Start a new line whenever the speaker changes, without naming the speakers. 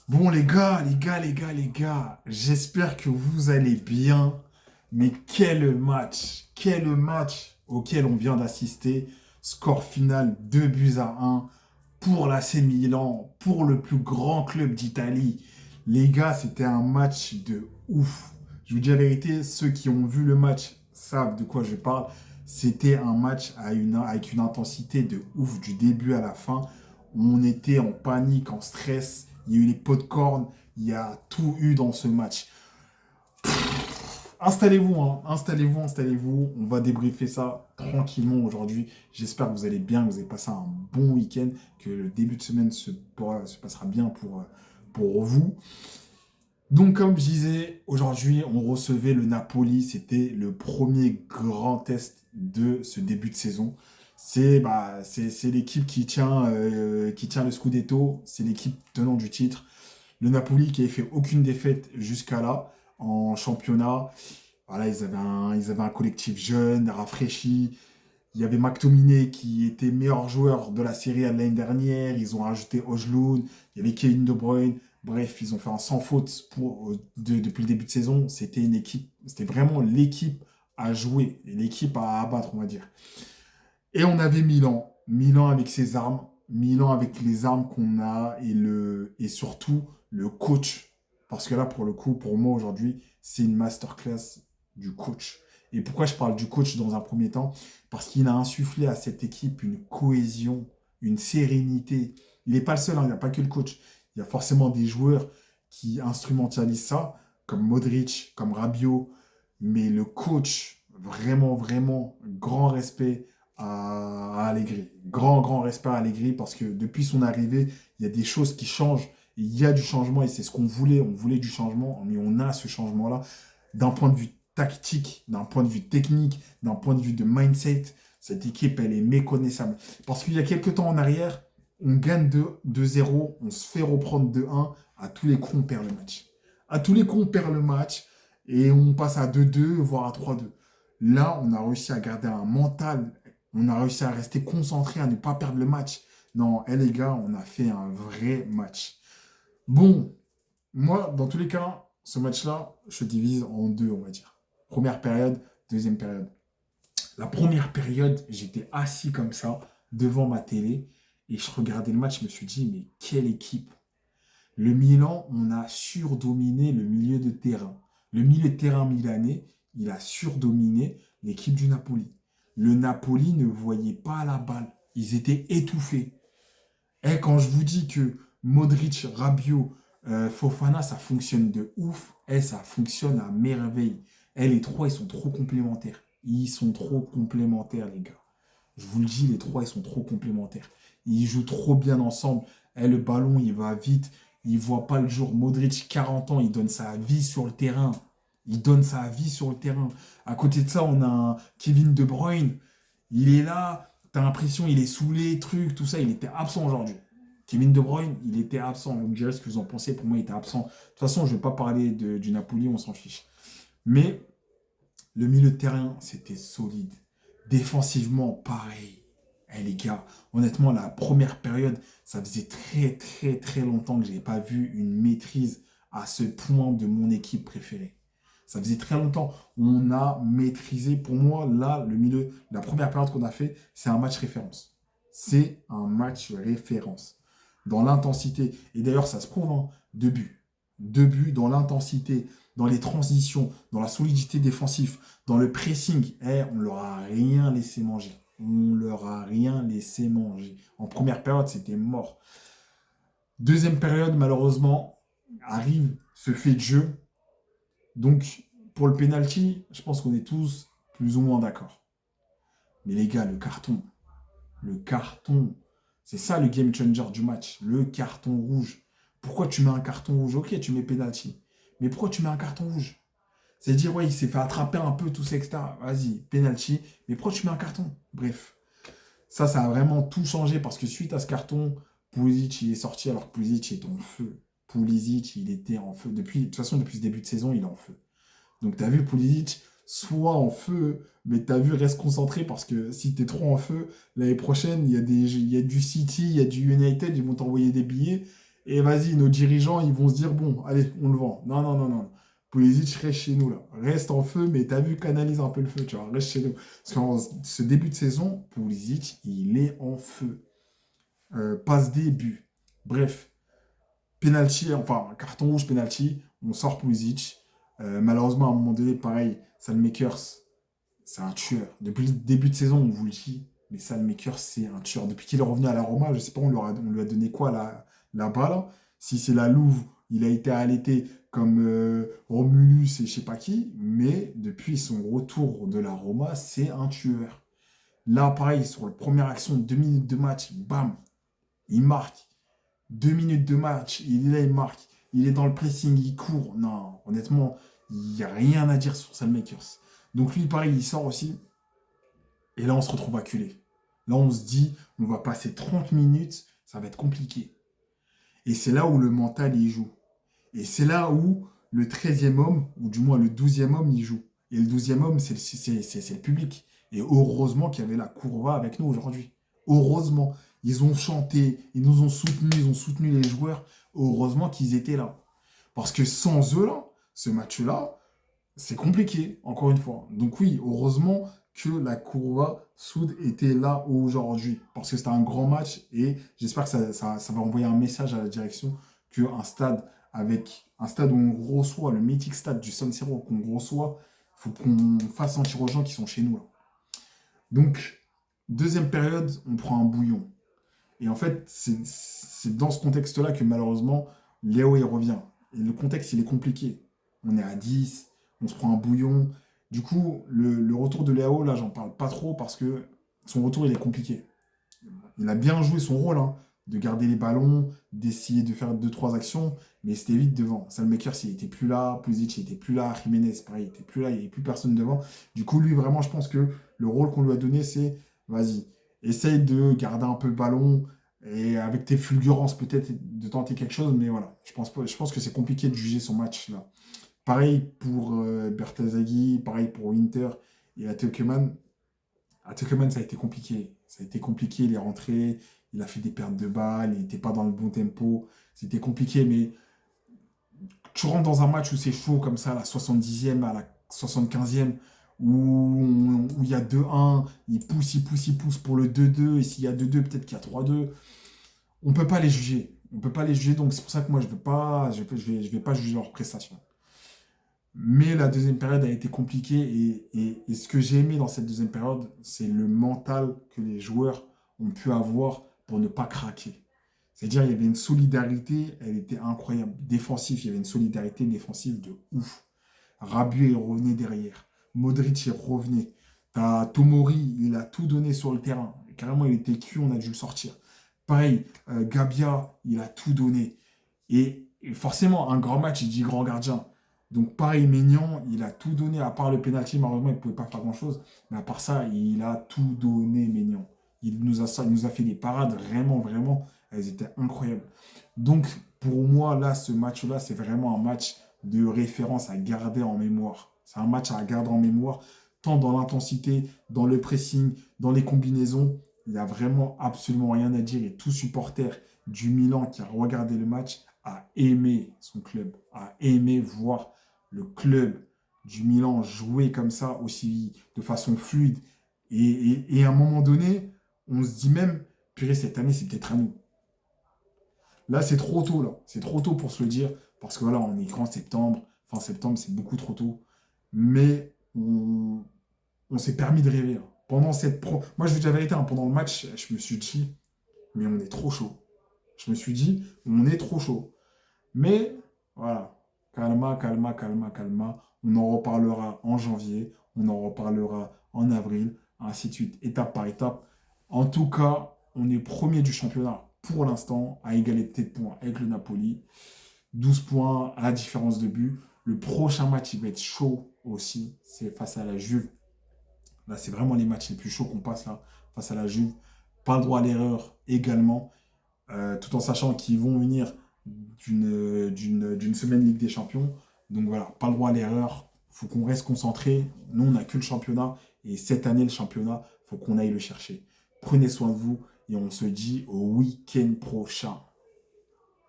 Bon les gars, j'espère que vous allez bien. Mais quel match auquel on vient d'assister. Score final 2 buts à un pour l'AC Milan, pour le plus grand club d'Italie. Les gars, c'était un match de ouf. Je vous dis la vérité, ceux qui ont vu le match savent de quoi je parle. C'était un match avec une intensité de ouf du début à la fin. On était en panique, en stress. Il y a eu les pots de corne. Il y a tout eu dans ce match. Installez-vous, hein. Installez-vous. On va débriefer ça tranquillement aujourd'hui. J'espère que vous allez bien, que vous avez passé un bon week-end, que le début de semaine se passera bien pour vous. Donc, comme je disais, aujourd'hui, on recevait le Napoli. C'était le premier grand test de ce début de saison. C'est l'équipe qui tient le Scudetto. C'est l'équipe tenant du titre. Le Napoli qui avait fait aucune défaite jusqu'à là en championnat. Voilà, ils avaient un collectif jeune, rafraîchi. Il y avait McTominay qui était meilleur joueur de la Série A de l'année dernière. Ils ont rajouté Højlund. Il y avait Kevin De Bruyne. Bref, ils ont fait un sans faute depuis le début de saison. C'était une équipe, c'était vraiment l'équipe à jouer, l'équipe à abattre, on va dire. Et on avait Milan. Milan avec ses armes. Milan avec les armes qu'on a et surtout le coach. Parce que là, pour le coup, pour moi aujourd'hui, c'est une masterclass du coach. Et pourquoi je parle du coach dans un premier temps? Parce qu'il a insufflé à cette équipe une cohésion, une sérénité. Il n'est pas le seul, hein, il n'y a pas que le coach. Il y a forcément des joueurs qui instrumentalisent ça, comme Modric, comme Rabiot. Mais le coach, vraiment, grand respect à Allegri. Grand respect à Allegri parce que depuis son arrivée, il y a des choses qui changent. Il y a du changement et c'est ce qu'on voulait. On voulait du changement, mais on a ce changement-là d'un point de vue tactique, d'un point de vue technique, d'un point de vue de mindset. Cette équipe, elle est méconnaissable. Parce qu'il y a quelques temps en arrière, on gagne 2-0, on se fait reprendre 2-1. À tous les coups, on perd le match. À tous les coups, on perd le match et on passe à 2-2, voire à 3-2. Là, on a réussi à garder un mental, on a réussi à rester concentré, à ne pas perdre le match. Non, les gars, on a fait un vrai match. Bon, moi, dans tous les cas, ce match-là, je divise en deux, on va dire. Première période, deuxième période. La première période, j'étais assis comme ça, devant ma télé, et je regardais le match, je me suis dit, mais quelle équipe! Le Milan, on a surdominé le milieu de terrain. Le milieu de terrain milanais, il a surdominé l'équipe du Napoli. Le Napoli ne voyait pas la balle. Ils étaient étouffés. Et quand je vous dis que Modric, Rabiot, Fofana, ça fonctionne de ouf, ça fonctionne à merveille. Les trois, ils sont trop complémentaires. Ils sont trop complémentaires, les gars. Je vous le dis, les trois, ils sont trop complémentaires. Ils jouent trop bien ensemble. Le ballon, il va vite. Il voit pas le jour. Modric, 40 ans, il donne sa vie sur le terrain. Il donne sa vie sur le terrain. À côté de ça, on a un Kevin De Bruyne. Il est là. T'as l'impression il est saoulé, truc, tout ça. Il était absent aujourd'hui. Kevin De Bruyne, il était absent. Vous me direz ce que vous en pensez. Pour moi, il était absent. De toute façon, je ne vais pas parler du Napoli, on s'en fiche. Mais le milieu de terrain, c'était solide. Défensivement, pareil. Les gars, honnêtement, la première période, ça faisait très longtemps que je n'avais pas vu une maîtrise à ce point de mon équipe préférée. Ça faisait très longtemps. On a maîtrisé. Pour moi, là, le milieu, la première période qu'on a fait, c'est un match référence. C'est un match référence. Dans l'intensité. Et d'ailleurs, ça se prouve, hein, deux buts. Deux buts dans l'intensité, dans les transitions, dans la solidité défensive, dans le pressing. On leur a rien laissé manger. On leur a rien laissé manger. En première période, c'était mort. Deuxième période, malheureusement, arrive ce fait de jeu. Donc, pour le penalty, je pense qu'on est tous plus ou moins d'accord. Mais les gars, le carton, c'est ça le game changer du match, le carton rouge. Pourquoi tu mets un carton rouge? Ok, tu mets penalty. Mais pourquoi tu mets un carton rouge? C'est dire, ouais, il s'est fait attraper un peu, tout ça, etc. Vas-y, penalty. Mais pourquoi tu mets un carton? Bref, ça a vraiment tout changé parce que suite à ce carton, Pulisic, il est sorti alors que Pulisic est en feu. Pulisic, il était en feu. De toute façon, depuis ce début de saison, il est en feu. Donc, tu as vu Pulisic soit en feu, mais tu as vu, reste concentré parce que si tu es trop en feu, l'année prochaine, il y a du City, il y a du United, ils vont t'envoyer des billets Et vas-y, nos dirigeants, ils vont se dire, bon, allez, on le vend. Non, non, non, non. Pulisic, reste chez nous, là. Reste en feu, mais t'as vu, canalise un peu le feu, tu vois. Reste chez nous. Parce qu'en ce début de saison, Pulisic, il est en feu. Passe des buts. Bref, penalty, enfin, carton rouge, penalty. On sort Pulisic. Malheureusement, à un moment donné, pareil, Salmakers, c'est un tueur. Depuis le début de saison, on vous le dit, mais Salmakers, c'est un tueur. Depuis qu'il est revenu à la Roma, je sais pas, on lui a donné quoi là-bas, là. Si c'est la Louve, il a été allaité comme Romulus et je sais pas qui, mais depuis son retour de la Roma, c'est un tueur. Là, pareil, sur la première action, 2 minutes de match, bam, il marque. 2 minutes de match, il est là, il marque. Il est dans le pressing, il court. Non, honnêtement, il n'y a rien à dire sur Salmakers. Donc lui, pareil, il sort aussi. Et là, on se retrouve acculé. Là, on se dit, on va passer 30 minutes, ça va être compliqué. Et c'est là où le mental y joue. Et c'est là où le 13e homme, ou du moins le 12e homme, y joue. Et le 12e homme, c'est le public. Et heureusement qu'il y avait la Courva avec nous aujourd'hui. Heureusement. Ils ont chanté, ils nous ont soutenus, ils ont soutenu les joueurs. Heureusement qu'ils étaient là. Parce que sans eux, là, ce match-là, c'est compliqué, encore une fois. Donc oui, heureusement que la Courva Soud était là aujourd'hui. Parce que c'était un grand match et j'espère que ça va envoyer un message à la direction qu'un stade un stade où on reçoit, le mythique stade du San Siro qu'on reçoit, il faut qu'on fasse sentir aux gens qui sont chez nous, là. Donc, deuxième période, on prend un bouillon. Et en fait, c'est dans ce contexte-là que malheureusement, Léo il revient. Et le contexte, il est compliqué. On est à 10, on se prend un bouillon. Du coup, le retour de Léo, là, j'en parle pas trop parce que son retour, il est compliqué. Il a bien joué son rôle, hein, de garder les ballons, d'essayer de faire deux trois actions, mais c'était vite devant. Salmakers, il était plus là, Pulisic, il était plus là, Jiménez, pareil, il était plus là, il n'y avait plus personne devant. Du coup, lui, vraiment, je pense que le rôle qu'on lui a donné, c'est, vas-y, essaye de garder un peu le ballon, et avec tes fulgurances, peut-être, de tenter quelque chose, mais voilà, je pense que c'est compliqué de juger son match, là. Pareil pour Bertazaghi, pareil pour Winter et Atelkeman. À Tuchman, ça a été compliqué. Ça a été compliqué, il est rentré, il a fait des pertes de balles, il n'était pas dans le bon tempo. C'était compliqué, mais tu rentres dans un match où c'est chaud comme ça, à la 70e, à la 75e, où il y a 2-1, il pousse pour le 2-2, et s'il y a 2-2, peut-être qu'il y a 3-2. On ne peut pas les juger. On ne peut pas les juger, donc c'est pour ça que moi, je vais pas juger leurs prestations. Mais la deuxième période a été compliquée et ce que j'ai aimé dans cette deuxième période, c'est le mental que les joueurs ont pu avoir pour ne pas craquer. C'est-à-dire il y avait une solidarité, elle était incroyable. Défensif, il y avait une solidarité défensive de ouf. Rabiot, il revenait derrière. Modric, il revenait. T'as Tomori, il a tout donné sur le terrain. Carrément, il était cuit, on a dû le sortir. Pareil, Gabia, il a tout donné. Et forcément, un grand match, il dit grand gardien. Donc pareil, Maignan, il a tout donné, à part le pénalty, malheureusement, il ne pouvait pas faire grand-chose. Mais à part ça, il a tout donné, Maignan. Il nous a fait des parades, vraiment, vraiment, elles étaient incroyables. Donc pour moi, là, ce match-là, c'est vraiment un match de référence à garder en mémoire. C'est un match à garder en mémoire, tant dans l'intensité, dans le pressing, dans les combinaisons. Il n'y a vraiment absolument rien à dire. Et tout supporter du Milan qui a regardé le match a aimé son club, a aimé voir le club du Milan jouer comme ça, aussi de façon fluide. Et à un moment donné, on se dit même, purée, cette année, c'est peut-être à nous. Là, c'est trop tôt, là. C'est trop tôt pour se le dire, parce que voilà, on est qu'en septembre. Fin septembre, c'est beaucoup trop tôt. Mais on s'est permis de rêver, là. Pendant cette pro... Moi, je vous dis la vérité, hein, pendant le match, je me suis dit, mais on est trop chaud. Je me suis dit, on est trop chaud. Mais voilà, calma, calma, calma, calma. On en reparlera en janvier, on en reparlera en avril, ainsi de suite, étape par étape. En tout cas, on est premier du championnat pour l'instant, à égalité de points avec le Napoli. 12 points à la différence de but. Le prochain match, il va être chaud aussi. C'est face à la Juve. Là, c'est vraiment les matchs les plus chauds qu'on passe là, face à la Juve. Pas le droit à l'erreur également, tout en sachant qu'ils vont venir d'une semaine Ligue des Champions. Donc voilà, pas le droit à l'erreur. Il faut qu'on reste concentré. Nous, on n'a que le championnat. Et cette année, le championnat, il faut qu'on aille le chercher. Prenez soin de vous et on se dit au week-end prochain.